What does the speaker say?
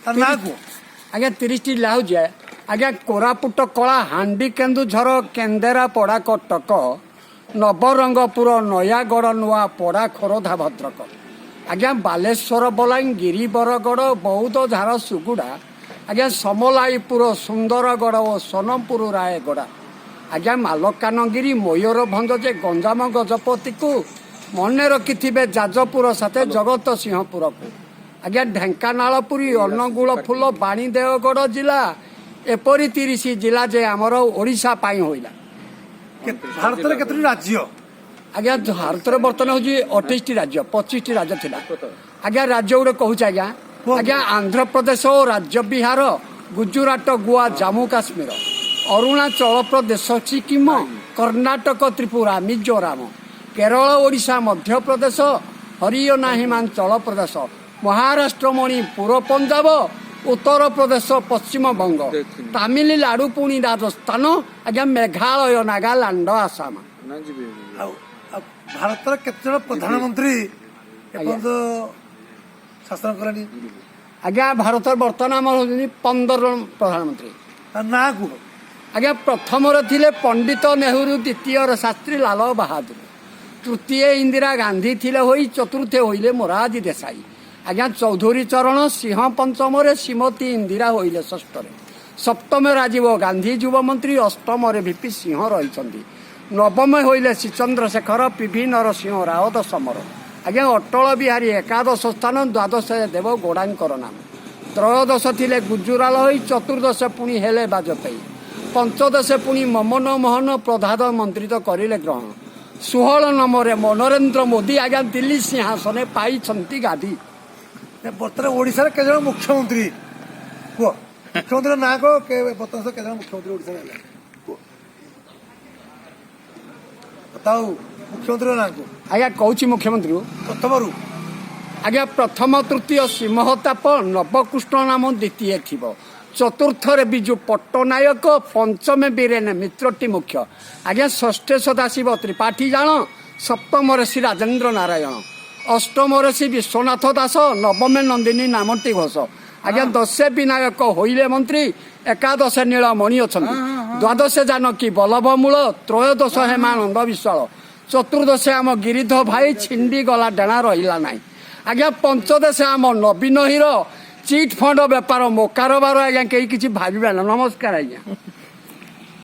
आज्ञा 30 टी लाउज आज्ञा कोरापुट कला हांडी केन्दुझर केन्देरापड़ा कटक नवरंगपुर नयागढ़ नुआ पड़ा खोरधा भद्रक आज्ञा बालेश्वर बलांगीर बरगढ़ बौद्ध झार सुगुड़ा आज्ञा समलाईपुर सुंदरगढ़ और सोनपुर रायगढ़ आज्ञा मालकानगिरी मयूरभंज जे गंजाम गजपति को मन रखि जाजपुर साथे जगत सिंहपुर को आज्ञा ढेंकानालपुरी अनुगुल फूल बाणीदेवगढ़ जिला एपरी 30 जिला जे आमर ओडिशा पाई होइला। भारत में केतरी राज्य आज्ञा भारत में बर्तमान हूँ 28 राज्य 25 राज्य थिला आज्ञा राज्य गुड़े कहूँ आज्ञा आज्ञा आंध्र प्रदेश और राज्य बिहार गुजरात गोवा जम्मू काश्मीर अरुणाचल प्रदेश सिक्किम कर्णाटक त्रिपुरा मिजोराम केरल ओडिशा मध्य प्रदेश हरियाणा हिमाचल प्रदेश महाराष्ट्र मणिपुर पंजाब उत्तर प्रदेश पश्चिम बंग तामिलनाडु पुणी राजस्थान आज्ञा मेघालय नागालैंड आसाम। भारत केते प्रधानमंत्री शासन कले आज्ञा भारत बर्तमान आम 15 जन प्रधानमंत्री ना को आज्ञा प्रथम थिले पंडित नेहरू द्वितीय शास्त्री लाल बहादुर तृतीय इंदिरा गांधी थिले होई चतुर्थ होइले मोरारजी देसाई आज्ञा चौधरी चरण सिंह पंचम श्रीमती इंदिरा होइले षष्ठ सप्तम राजीव गांधी युव मंत्री अष्टम वीपी सिंह रही नवम होइले श्री चंद्रशेखर पीवी नरसिंह राव दशम आज्ञा अटल बिहारी एकादश स्थान द्वादश देव गौड़ांकर नाम त्रयोदश थिले गुजराल होई चतुर्दश पुणी हेले बाजपेयी पंचदश पुणी ममन मोहन प्रधानमंत्री तो करिले ग्रहण 16 नंबर मनोरेंद्र मोदी आज्ञा दिल्ली सिंहासन पाई गादी। बर्तमान ओडिशा के जन मुख्यमंत्री को मुख्यमंत्री ना को के बर्तमान के जन मुख्यमंत्री ओडिशा में बताओ मुख्यमंत्री ना को आज्ञा कहूँ मुख्यमंत्री प्रथम आज्ञा प्रथम तृतीय सिंहताप नवकृष्ण नाम द्वितीय थी चतुर्थ बिजु पट्टनायक पंचम बीरेन मित्रटी मुख्य आज्ञा षष्ठ सदाशिव त्रिपाठी जान सप्तम श्री राजेन्द्र नारायण अष्टम श्री विश्वनाथ दास नवमे नंदिनी नामटी घोष आज्ञा दशे विनायक होइले मंत्री एकादश नीलमणि अच्छा द्वादश जानकी बल्लभ मूल त्रयोदश हेमानंद विश्वाल चतुर्दश आम गिरिध भाई छिंडी गला डेणा रहा ना आज्ञा पंचदश आम नवीन हीरो चिट फंड बेपार मो कारोबार आज्ञा कहीं किसी भावे ना। नमस्कार आज्ञा।